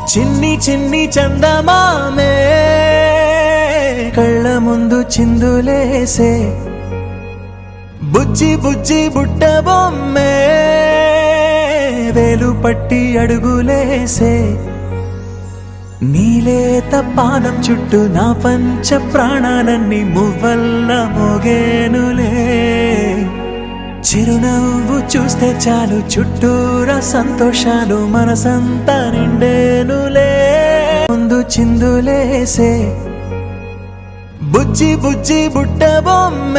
చిన్ని చిన్ని చందమామే కళ్ళ ముందు చిందులేసే బుజ్జి బుజ్జి బుట్ట బొమ్మే వేలు పట్టి అడుగులేసే నీలేత పానం చుట్టూ నా పంచ ప్రాణాలన్నీ మువ్వల్ల మోగేనులే చిరునవ్వు చూస్తే చాలు చుట్టూరా సంతోషాలు మనసంతా నిండేనులే ముందు చిందులేసే బుజ్జి బుజ్జి బుట్ట బొమ్మ